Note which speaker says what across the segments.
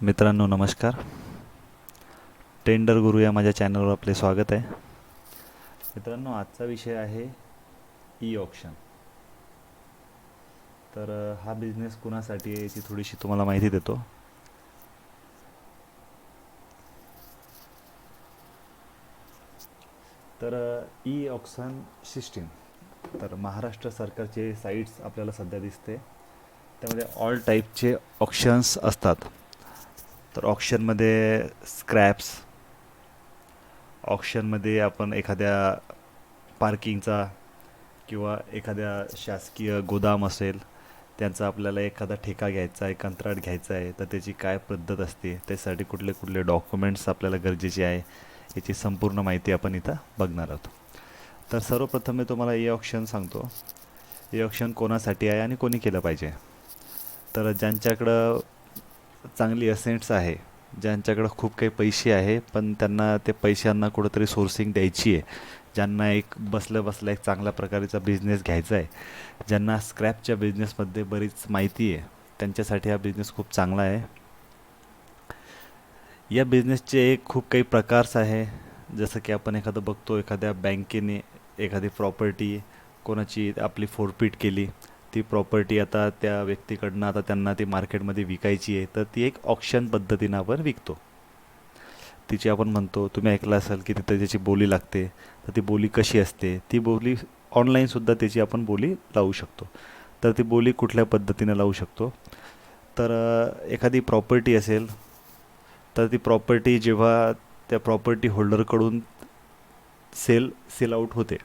Speaker 1: मित्रांनो नमस्कार. टेंडर गुरु या माझ्या चॅनलवर आपले स्वागत आहे. मित्रांनो, आजचा विषय आहे ई ऑक्शन. तर हा बिझनेस कुणासाठी आहे याची थोडीशी तुम्हाला माहिती देतो. तर ई ऑक्शन सिस्टीम, तर महाराष्ट्र सरकारचे साईट्स आपल्याला सध्या दिसते. त्यामध्ये ऑल टाईपचे ऑप्शन्स असतात. तर ऑप्शनमध्ये स्क्रॅप्स, ऑप्शनमध्ये आपण एखाद्या पार्किंगचा किंवा एखाद्या शासकीय गोदाम असेल त्यांचा आपल्याला एखादा ठेका घ्यायचा आहे, कंत्राट घ्यायचा आहे, तर त्याची काय पद्धत असते, त्यासाठी कुठले कुठले डॉक्युमेंट्स आपल्याला गरजेचे आहे याची संपूर्ण माहिती आपण इथं बघणार आहोत. तर सर्वप्रथम मी तुम्हाला ई ऑक्शन सांगतो. ई ऑक्शन कोणासाठी आहे आणि कोणी केलं पाहिजे. तर ज्यांच्याकडं चांगली असेट्स आहे, ज्यांच्याकडं खूप काही पैसे आहे पण त्यांना ते पैशांना कुठंतरी सोर्सिंग द्यायची आहे, ज्यांना एक बसल्या बसल्या एक चांगल्या प्रकारचा बिझनेस घ्यायचा आहे, ज्यांना स्क्रॅपच्या बिझनेसमध्ये बरीच माहिती आहे, त्यांच्यासाठी हा बिझनेस खूप चांगला आहे. या बिझनेसचे एक खूप काही प्रकारस आहे. जसं की आपण एखादं बघतो, एखाद्या बँकेने एखादी प्रॉपर्टी कोणाची आपली फोडपीट केली, ती प्रॉपर्टी आता त्या व्यक्तीकडनं आता त्यांना ती मार्केटमध्ये विकायची आहे, तर ती एक ऑक्शन पद्धतीनं आपण विकतो. तिची आपण म्हणतो, तुम्ही ऐकलं असाल की तिथे त्याची बोली लागते. तर ती बोली कशी असते, ती बोली ऑनलाईनसुद्धा त्याची आपण बोली लावू शकतो. तर ती बोली कुठल्या पद्धतीनं लावू शकतो, तर एखादी प्रॉपर्टी असेल तर ती प्रॉपर्टी जेव्हा त्या प्रॉपर्टी होल्डरकडून सेल आउट होते,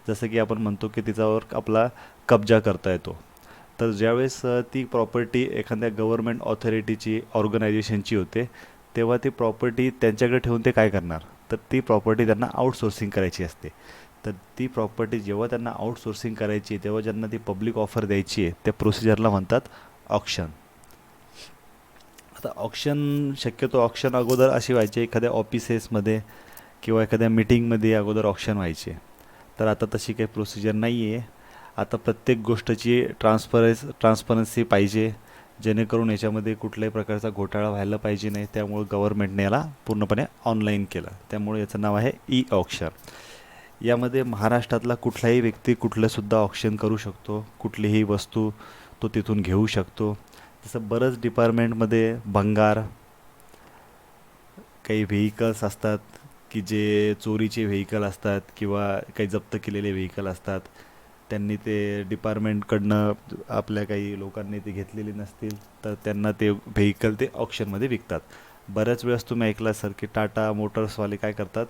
Speaker 1: जसं की आपण म्हणतो की तिच्यावर आपला कब्जा करता येतो, तर ज्यावेळेस ती प्रॉपर्टी एखाद्या गव्हर्मेंट ऑथॉरिटीची ऑर्गनायझेशनची होते, तेव्हा ती प्रॉपर्टी त्यांच्याकडे ठेवून ते काय करणार, तर ती प्रॉपर्टी त्यांना आउटसोर्सिंग करायची असते. तर ती प्रॉपर्टी जेव्हा त्यांना आउटसोर्सिंग करायची आहे, तेव्हा ज्यांना ती पब्लिक ऑफर द्यायची आहे, त्या प्रोसिजरला म्हणतात ऑक्शन. आता ऑक्शन, शक्यतो ऑक्शन अगोदर अशी व्हायची एखाद्या ऑफिसेसमध्ये किंवा एखाद्या मीटिंगमध्ये अगोदर ऑक्शन व्हायचे. तर आता तशी काही प्रोसिजर नाही आहे. आता प्रत्येक गोष्टीची ट्रान्सपरन्सी पाहिजे, जेणेकरून याच्यामध्ये कुठल्याही प्रकारचा घोटाळा व्हायला पाहिजे नाही. त्यामुळे गव्हर्नमेंटने याला पूर्णपणे ऑनलाईन केलं, त्यामुळे याचं नाव आहे ई ऑक्शन. यामध्ये महाराष्ट्रातला कुठलाही व्यक्ती कुठलंसुद्धा ऑक्शन करू शकतो, कुठलीही वस्तू तो तिथून घेऊ शकतो. जसं बरंच डिपार्टमेंटमध्ये भंगार, काही व्हेइकल्स असतात की जे चोरीचे व्हेइकल असतात किंवा काही जप्त केलेले व्हेइकल असतात, त्यांनी ते डिपार्टमेंटकडनं आपल्या काही लोकांनी ते घेतलेली नसतील, तर त्यांना ते व्हेइकल ते ऑक्शनमध्ये विकतात. बऱ्याच वेळेस तुम्ही ऐकलं असाल की टाटा मोटर्सवाले काय करतात,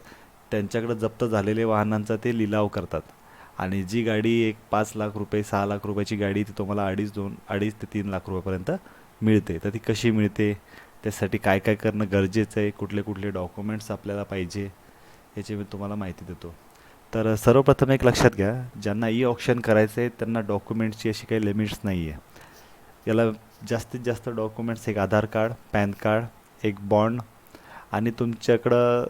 Speaker 1: त्यांच्याकडे जप्त झालेले वाहनांचा ते लिलाव करतात, आणि जी गाडी एक 5 लाख रुपये 6 लाख रुपयाची गाडी ती तुम्हाला अडीच ते 3 लाख रुपयापर्यंत मिळते. तर ती कशी मिळते, त्यासाठी काय काय करणं गरजेचं आहे, कुठले कुठले डॉक्युमेंट्स आपल्याला पाहिजे, याची मी तुम्हाला माहिती देतो. तर सर्वप्रथम एक लक्षात घ्या, ज्यांना ई ऑक्शन करायचं आहे त्यांना डॉक्युमेंट्सची अशी काही लिमिट्स नाही आहे. याला जास्तीत जास्त डॉक्युमेंट्स एक आधार कार्ड, पॅन कार्ड, एक बॉन्ड, आणि तुमच्याकडं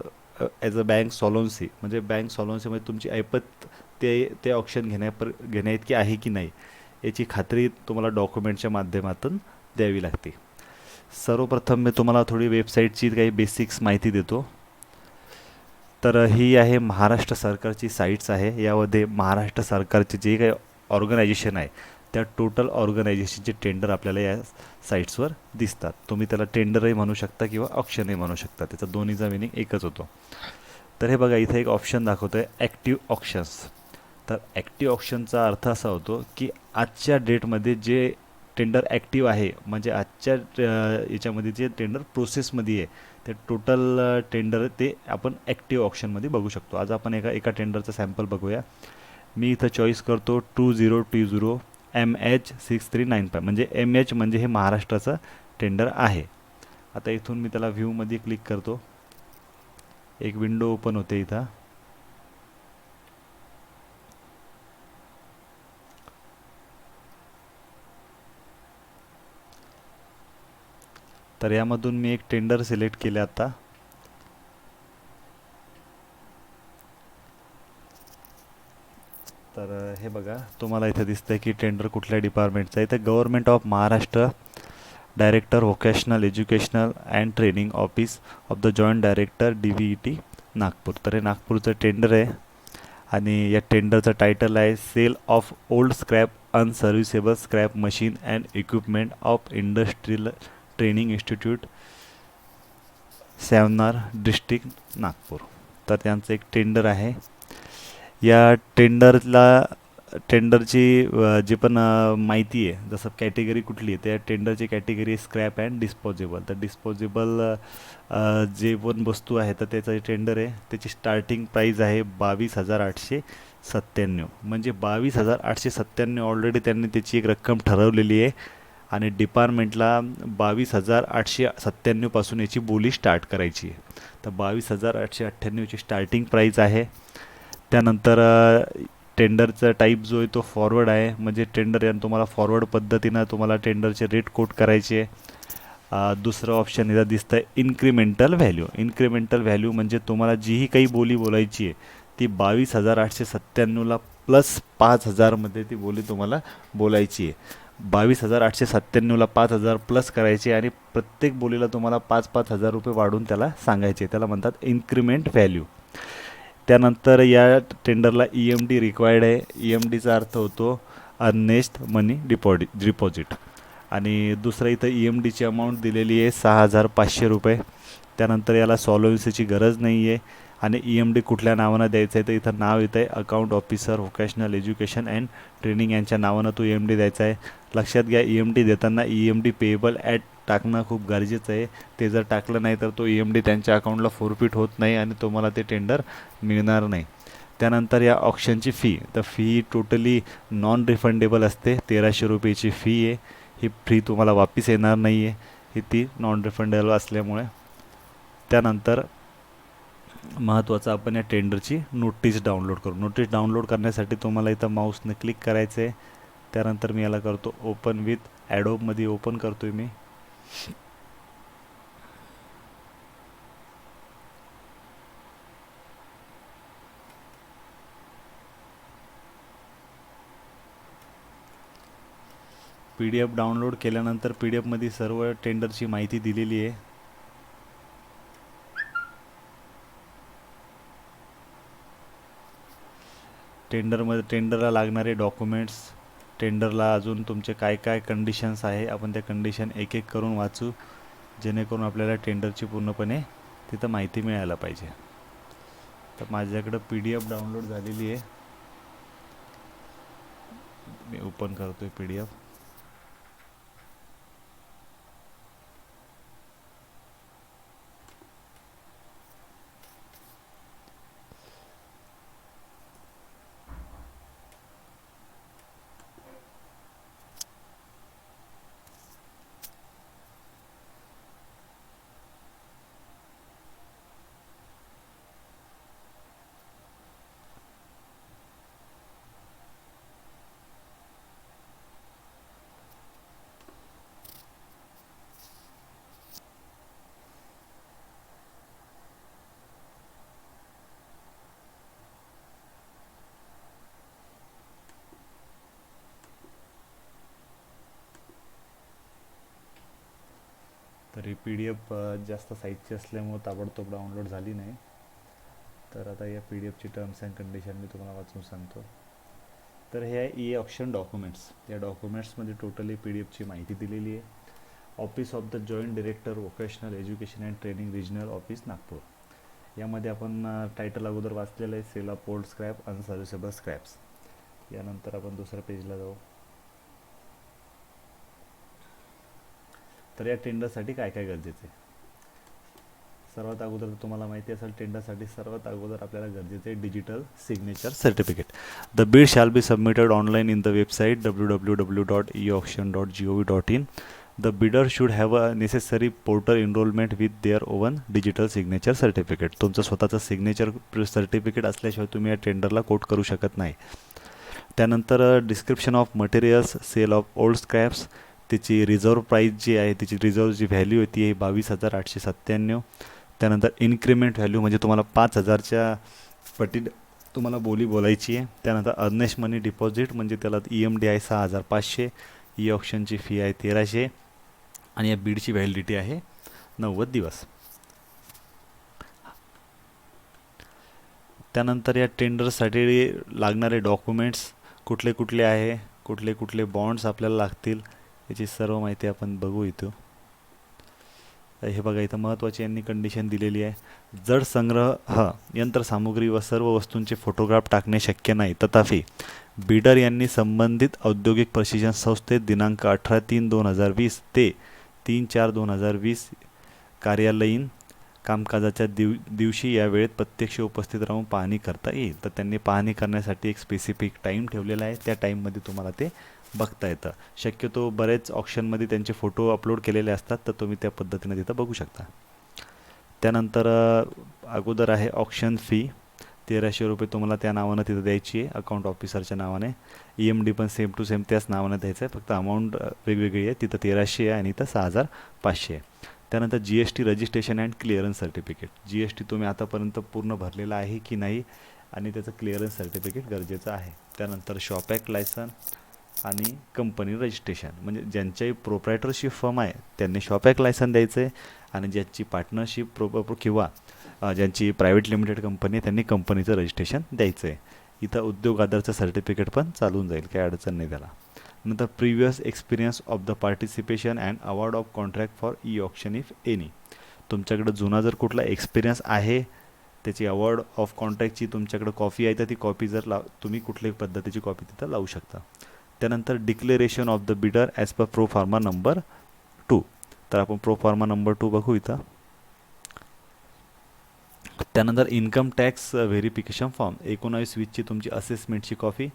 Speaker 1: ॲज अ बँक सॉलन्सी, म्हणजे बँक सॉलन्सीमध्ये तुमची ऐपत ते ऑप्शन घेण्याइतकी आहे की नाही याची खात्री तुम्हाला डॉक्युमेंटच्या माध्यमातून द्यावी लागते. सर्वप्रथम मी तुम्हाला थोडी वेबसाईटची काही बेसिक्स माहिती देतो. तर ही आहे महाराष्ट्र सरकारची साईट्स आहे. यामध्ये महाराष्ट्र सरकारचे जे काही ऑर्गनायझेशन आहे त्या टोटल ऑर्गनायझेशनचे टेंडर आपल्याला या साईट्सवर दिसतात. तुम्ही त्याला टेंडरही म्हणू शकता किंवा ऑप्शनही म्हणू शकता, त्याचा दोन्हीचा मिनिंग एकच होतो. तर हे बघा, इथे एक ऑप्शन दाखवतो आहे ॲक्टिव्ह ऑप्शन्स. तर ॲक्टिव्ह ऑप्शनचा अर्थ असा होतो की आजच्या डेटमध्ये जे टेंडर ॲक्टिव्ह आहे, म्हणजे आजच्या याच्यामध्ये जे टेंडर प्रोसेसमध्ये आहे, ते टोटल टेंडर ते आपण ॲक्टिव्ह ऑप्शनमध्ये बघू शकतो. आज आपण एका टेंडरचा सॅम्पल बघूया. मी इथं चॉईस करतो 2020 MH6395, म्हणजे MH म्हणजे हे महाराष्ट्राचं टेंडर आहे. आता इथून मी त्याला व्ह्यूमध्ये क्लिक करतो, एक विंडो ओपन होते इथं. तर यामधून मी एक टेंडर सिलेक्ट केले आता. तर हे बघा, तुम्हाला इथे दिसतंय की टेंडर कुठल्या डिपार्टमेंटचं आहे. तर government of Maharashtra director vocational educational and training office of the joint director DVET Nagpur. तर हे नागपूरचं टेंडर आहे आणि या टेंडरचं टायटल आहे sale of old scrap unserviceable scrap machine and equipment of industrial training institute Savner district Nagpur. तर त्यांचं एक टेंडर आहे. या टेंडरची जी पण माहिती आहे, जसं कॅटेगरी कुठली आहे, त्या टेंडरची कॅटेगरी स्क्रॅप अँड डिस्पोजेबल. तर डिस्पोजेबल जे पण वस्तू आहे तर त्याचं टेंडर आहे. त्याची स्टार्टिंग प्राईज आहे 22,897. म्हणजे 22,897 ऑलरेडी त्यांनी त्याची एक रक्कम ठरवलेली आहे आणि डिपार्टमेंटला 22,897 पासून याची बोली स्टार्ट करायची आहे. तर 22,898ची स्टार्टिंग प्राईज आहे. त्यानंतर टेंडरचा टाईप जो आहे तो फॉरवर्ड आहे. म्हणजे टेंडर यानं तुम्हाला फॉरवर्ड पद्धतीनं तुम्हाला टेंडरचे रेट कोट करायचे आहे. दुसरं ऑप्शन इथं दिसतं आहे इन्क्रिमेंटल व्हॅल्यू. इन्क्रिमेंटल व्हॅल्यू म्हणजे तुम्हाला जीही काही बोली बोलायची आहे ती 22,897ला प्लस 5,000मध्ये ती बोली तुम्हाला बोलायची आहे. 22,897ला 5,000 प्लस करायचे आणि प्रत्येक बोलीला तुम्हाला 5,000 रुपये वाढून त्याला सांगायचे. त्याला म्हणतात इन्क्रिमेंट व्हॅल्यू. त्यानंतर या टेंडरला EMD रिक्वायर्ड आहे. EMDचा अर्थ होतो अर्नेस्ट मनी डिपॉझिट. आणि दुसरं इथं EMDची अमाऊंट दिलेली आहे 6,500 रुपये. त्यानंतर याला सॉल्व्हन्सीची गरज नाही आहे. आणि EMD कुठल्या नावानं द्यायचं आहे तर इथं नाव येतं आहे account officer vocational education and training यांच्या नावानं तो EMD द्यायचा आहे. लक्षात घ्या EMD देताना EMD पेएबल ॲट टाकणं खूप गरजेचं आहे. ते जर टाकलं नाही तर तो EMD त्यांच्या अकाउंटला फोरफिट होत नाही आणि तुम्हाला ते टेंडर मिळणार नाही. त्यानंतर या ऑप्शनची फी, तर फी टोटली नॉन रिफंडेबल असते. 1,300 रुपयेची फी आहे. ही फी तुम्हाला वापस येणार नाही आहे, ही ती नॉन रिफंडेबल असल्यामुळे. त्यानंतर महत्त्वाचं आपण या टेंडरची नोटीस डाउनलोड करू. नोटीस डाउनलोड करण्यासाठी तुम्हाला इथं माऊसने क्लिक करायचं आहे. त्यानंतर मी याला करतो ओपन विथ ॲडोबमध्ये ओपन करतो आहे मी. PDF डाउनलोड केल्यानंतर PDFमध्ये सर्व टेंडरची माहिती दिलेली आहे. टेंडरला लागणारे डॉक्युमेंट्स, टेंडरला अजून तुमचे काय काय कंडिशन्स आहे, आपण त्या कंडिशन एक एक करून वाचू, जेणेकरून आपल्याला टेंडरची पूर्णपणे तिथं माहिती मिळायला पाहिजे. तर माझ्याकडं PDF डाउनलोड झालेली आहे. मी ओपन करतो आहे PDF. तर ही PDF जास्त साईजची असल्यामुळे ताबडतोब डाउनलोड झाली नाही. तर आता या PDFची टर्म्स अँड कंडिशन मी तुम्हाला वाचून सांगतो. तर हे आहे ई ऑप्शन डॉक्युमेंट्स. या डॉक्युमेंट्समध्ये टोटली PDFची माहिती दिलेली आहे. Office of the joint director vocational education and training regional office Nagpur. यामध्ये आपण टायटल अगोदर वाचलेलं आहे sale of old scrap अनसर्व्हिसेबल scraps. यानंतर आपण दुसऱ्या पेजला जाऊ. तर या टेंडरसाठी काय काय गरजेचं आहे. सर्वात अगोदर तुम्हाला माहिती असेल टेंडरसाठी सर्वात अगोदर आपल्याला गरजेचं आहे डिजिटल सिग्नेचर सर्टिफिकेट. द बिड shall be submitted online in the website www.eauction.gov.in. The bidder should have a necessary portal enrollment with their own digital signature certificate. तुमचं स्वतःचं सिग्नेचर सर्टिफिकेट असल्याशिवाय तुम्ही या टेंडरला कोट करू शकत नाही. त्यानंतर description of materials, sale of old scraps, त्याची रिझर्व प्राईस जी आहे, त्याची रिझर्व जी व्हॅल्यू आहे ती आहे 22,897. त्यानंतर इन्क्रिमेंट व्हॅल्यू म्हणजे तुम्हाला 5,000च्या पटीत तुम्हाला बोली बोलायची आहे. त्यानंतर अर्नेस्ट मनी डिपॉझिट म्हणजे त्याला EMD आहे 6,500. ई ऑप्शनची फी आहे 1,300. आणि या बीडची व्हॅलिडिटी आहे 90 दिवस. त्यानंतर या टेंडरसाठी लागणारे डॉक्युमेंट्स कुठले कुठले आहे, कुठले कुठले बॉन्ड्स आपल्याला लागतील, याची सर्व माहिती आपण बघू इथं. हे बघा, इथं महत्त्वाची यांनी कंडिशन दिलेली आहे. जड संग्रह यंत्रसामुग्री व सर्व वस्तूंचे फोटोग्राफ टाकणे शक्य नाही, तथापि बिडर यांनी संबंधित औद्योगिक प्रशिक्षण संस्थेत दिनांक 18/3/2020 ते 3/4/2020 कार्यालयीन कामकाजाच्या दिवशी या वेळेत प्रत्यक्ष उपस्थित राहून पाहणी करता येईल. तर त्यांनी पाहणी करण्यासाठी एक स्पेसिफिक टाईम ठेवलेला आहे, त्या टाईममध्ये तुम्हाला ते बघता येतं. शक्यतो बरेच ऑप्शनमध्ये त्यांचे फोटो अपलोड केलेले असतात, तर तुम्ही त्या पद्धतीने तिथं बघू शकता. त्यानंतर अगोदर आहे ऑप्शन फी, 1300 रुपये तुम्हाला त्या नावानं तिथं द्यायची आहे, अकाउंट ऑफिसरच्या नावाने. EMD पण सेम टू सेम त्याच नावानं द्यायचं आहे, फक्त अमाऊंट वेगवेगळी आहे. तिथं 1300 आहे आणि इथं 6500 आहे. त्यानंतर GST registration and clearance certificate. GST तुम्ही आतापर्यंत पूर्ण भरलेला आहे की नाही आणि त्याचं क्लिअरन्स सर्टिफिकेट गरजेचं आहे. त्यानंतर शॉप ॲक्ट लायसन आणि कंपनी रजिस्ट्रेशन, म्हणजे ज्यांच्याही प्रोप्रायटरशिप फर्म आहे त्यांनी शॉप ॲक्ट लायसन द्यायचं आहे, आणि ज्यांची पार्टनरशिप किंवा ज्यांची प्रायव्हेट लिमिटेड कंपनी आहे त्यांनी कंपनीचं रजिस्ट्रेशन द्यायचं आहे. इथं उद्योग आधारचं सर्टिफिकेट पण चालून जाईल, काही अडचण नाही त्याला. नंतर previous experience of the participation and award of contract for option if any. तुमच्याकडं जुना जर कुठला एक्सपिरियन्स आहे, त्याची अवॉर्ड ऑफ कॉन्ट्रॅक्टची तुमच्याकडं कॉपी आहे, तर ती कॉपी जर तुम्ही कुठल्याही पद्धतीची कॉपी तिथं लावू शकता. त्यानंतर declaration of the bidder as per pro forma number 2. तर आपण प्रो फार्मा नंबर 2 बघू इथं. त्यानंतर इन्कम टॅक्स व्हेरिफिकेशन फॉर्म 19-20ची तुमची असेसमेंटची कॉपी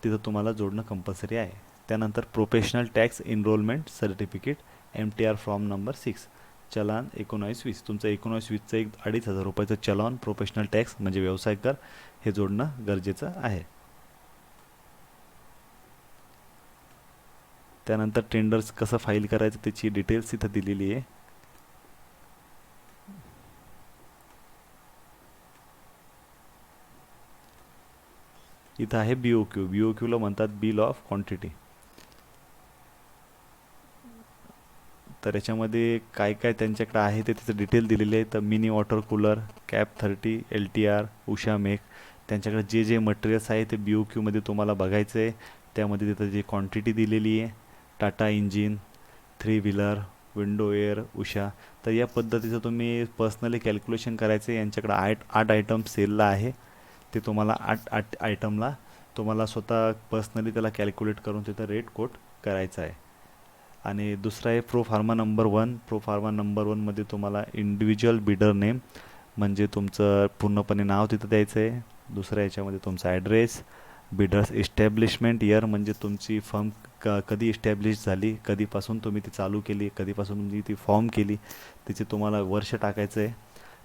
Speaker 1: तिथं तुम्हाला जोडणं कंपल्सरी आहे. त्यानंतर professional tax enrolment certificate MTR form number 6, चलान 19-20. तुमचं 19-20चं एक 2500 रुपयाचं चलान प्रोफेशनल टॅक्स म्हणजे व्यवसाय कर हे जोडणं गरजेचं आहे. त्यानंतर टेंडर्स कसं फाईल करायचं त्याची डिटेल्स इथं दिलेली आहे. इथं आहे BOQ ला म्हणतात बिल ऑफ क्वांटिटी. तर याच्यामध्ये काय काय त्यांच्याकडे आहे ते तिचं डिटेल दिलेले आहे. तर mini water cooler, cap 30, LTR, Usha make, त्यांच्याकडे जे जे मटेरियल्स आहे ते BOQमध्ये तुम्हाला बघायचं आहे. त्यामध्ये तिथं जी क्वांटिटी दिलेली आहे, Tata engine, 3 wheeler, window air, Usha. तर या पद्धतीचं तुम्ही पर्सनली कॅल्क्युलेशन करायचं आहे. यांच्याकडे 8 आयटम सेलला आहे, ते तुम्हाला 8 आयटमला तुम्हाला स्वतः पर्सनली त्याला कॅल्क्युलेट करून तिथं रेट कोट करायचा आहे. आणि दुसरा आहे pro forma number 1. Pro forma number 1मध्ये तुम्हाला इंडिव्हिज्युअल बिडर नेम म्हणजे तुमचं पूर्णपणे नाव तिथं द्यायचं आहे. दुसऱ्या याच्यामध्ये तुमचा ॲड्रेस, बिडर्स इस्टॅब्लिशमेंट इयर म्हणजे तुमची फर्म कधी इस्टॅब्लिश झाली, कधीपासून तुम्ही ती चालू केली, कधीपासून तुम्ही ती फॉर्म केली, तिचे तुम्हाला वर्ष टाकायचं आहे.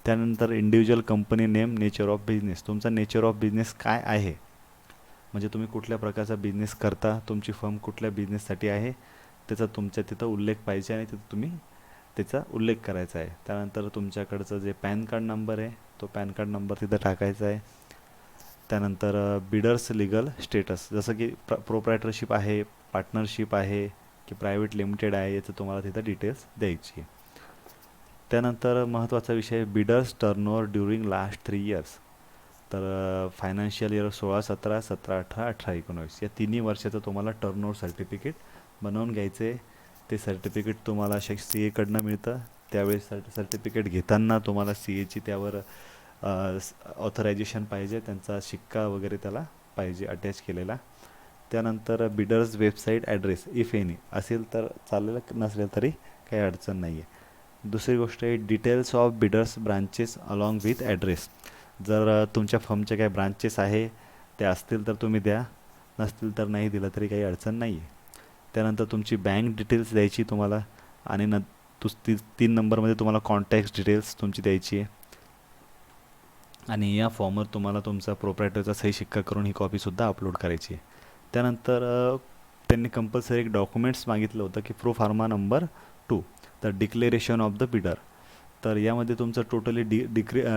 Speaker 1: त्यानंतर individual company name, nature of business, तुमचा नेचर ऑफ बिझनेस काय आहे, म्हणजे तुम्ही कुठल्या प्रकारचा बिझनेस करता, तुमची फर्म कुठल्या बिझनेससाठी आहे त्याचा तुमच्या तिथं उल्लेख पाहिजे आणि तिथं तुम्ही त्याचा उल्लेख करायचा आहे. त्यानंतर तुमच्याकडचं जे पॅन कार्ड नंबर आहे तो पॅन कार्ड नंबर तिथं टाकायचा आहे. त्यानंतर बिडर्स लिगल स्टेटस, जसं की प्रोप्रायटरशिप आहे, पार्टनरशिप आहे की प्रायव्हेट लिमिटेड आहे, याचं तुम्हाला तिथं डिटेल्स द्यायची आहे. त्यानंतर महत्त्वाचा विषय bidders turnover during last 3 years. तर फायनान्शियल इयर 16-17, 17-18, 18-19 या तिन्ही वर्षाचं तुम्हाला टर्नओव्हर सर्टिफिकेट बनवून घ्यायचं आहे. ते सर्टिफिकेट तुम्हाला CA कडनं मिळतं. त्यावेळेस सर्टिफिकेट घेताना तुम्हाला CAची त्यावर ऑथरायझेशन पाहिजे, त्यांचा शिक्का वगैरे त्याला पाहिजे अटॅच केलेला. त्यानंतर bidders website address if any असेल तर चालेल, नसेल तरी काही अडचण नाही आहे. दुसरी गोष्ट आहे details of bidders branches along with address. जर तुमच्या फर्मचे काही ब्रांचेस आहे ते असतील तर तुम्ही द्या, नसतील तर नाही दिलं तरी काही अडचण नाही आहे. त्यानंतर तुमची बँक डिटेल्स द्यायची तुम्हाला, आणि 3 नंबरमध्ये तुम्हाला कॉन्टॅक्ट डिटेल्स तुमची द्यायची आहे. आणि या फॉर्मवर तुम्हाला तुमचा प्रोप्रायटरचा सही शिक्का करून ही कॉपीसुद्धा अपलोड करायची आहे. त्यानंतर त्यांनी कंपल्सरी एक डॉक्युमेंट्स मागितलं होतं की प्रो फार्मा नंबर 2, तर डिक्लेरेशन ऑफ द बिडर. तर यामध्ये तुमचं टोटली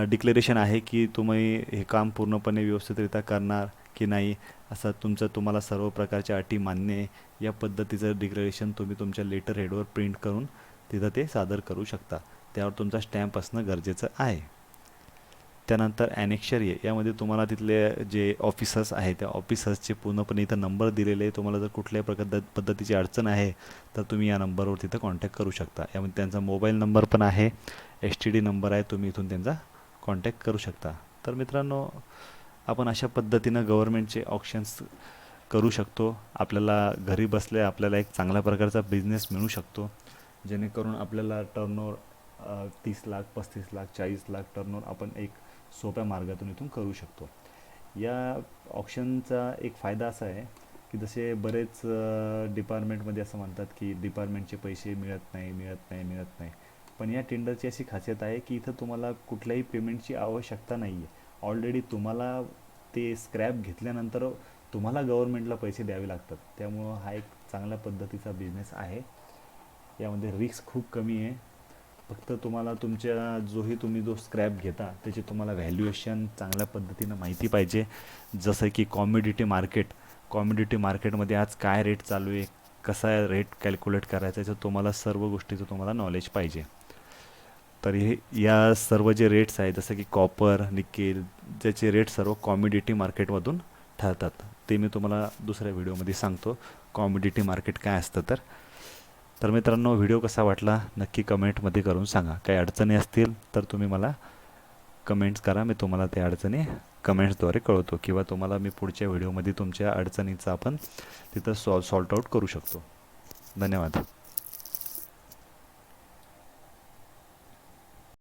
Speaker 1: डिक्लेरेशन आहे की तुम्ही हे काम पूर्णपणे व्यवस्थितरित्या करणार की नाही, असं तुम्हाला सर्व प्रकारच्या अटी मान्य आहे या पद्धतीचं डिक्लेरेशन तुम्ही तुमच्या लेटर हेडवर प्रिंट करून तिथं ते सादर करू शकता. त्यावर तुमचा स्टॅम्प असणं गरजेचं आहे. त्यानंतर ॲनेक्शर ए यामध्ये तुम्हाला तिथले जे ऑफिसर्स आहे त्या ऑफिसर्सचे पूर्णपणे इथं नंबर दिलेले आहे. तुम्हाला जर कुठल्याही पद्धतीची अडचण आहे तर तुम्ही या नंबरवर तिथं कॉन्टॅक्ट करू शकता. यामध्ये त्यांचा मोबाईल नंबर पण आहे, STD नंबर आहे, तुम्ही इथून त्यांचा कॉन्टॅक्ट करू शकता. तर मित्रांनो, आपण अशा पद्धतीनं गव्हर्नमेंटचे ऑप्शन्स करू शकतो. आपल्याला घरी बसल्या आपल्याला एक चांगल्या प्रकारचा बिझनेस मिळू शकतो, जेणेकरून आपल्याला टर्नओव्हर 30 लाख, 35 लाख, 40 लाख टर्नओव्हर आपण एक सोप्या मार्गातून इथून करू शकतो. या ऑप्शनचा एक फायदा असा आहे की जसे बरेच डिपार्टमेंटमध्ये असं म्हणतात की डिपार्टमेंटचे पैसे मिळत नाही. पण या टेंडरची अशी खासियत आहे की इथं तुम्हाला कुठल्याही पेमेंटची आवश्यकता नाही आहे. ऑलरेडी तुम्हाला ते स्क्रॅप घेतल्यानंतर तुम्हाला गव्हर्नमेंटला पैसे द्यावे लागतात. त्यामुळं हा एक चांगल्या पद्धतीचा बिझनेस आहे. यामध्ये रिस्क खूप कमी आहे. फक्त तुम्हाला तुमच्या तुम्ही जो स्क्रॅप घेता त्याची तुम्हाला व्हॅल्युएशन चांगल्या पद्धतीनं माहिती पाहिजे. जसं की कॉमोडिटी मार्केटमध्ये आज काय रेट चालू आहे, कसा रेट कॅल्क्युलेट करायचा, याचं तुम्हाला सर्व गोष्टीचं तुम्हाला नॉलेज पाहिजे. तर हे या सर्व जे रेट्स आहेत जसं की कॉपर, निकेल, ज्याचे रेट सर्व कॉमोडिटी मार्केटमधून ठरतात. ते मी तुम्हाला दुसऱ्या व्हिडिओमध्ये सांगतो कॉमोडिटी मार्केट काय असतं. तर मित्रांनो, व्हिडिओ कसा वाटला नक्की कमेंटमध्ये करून सांगा. काही अडचणी असतील तर तुम्ही मला कमेंट्स करा. मी तुम्हाला त्या अडचणी कमेंट्सद्वारे कळवतो किंवा तुम्हाला मी पुढच्या व्हिडिओमध्ये तुमच्या अडचणीचा आपण तिथं सॉल्ट आऊट करू शकतो. धन्यवाद.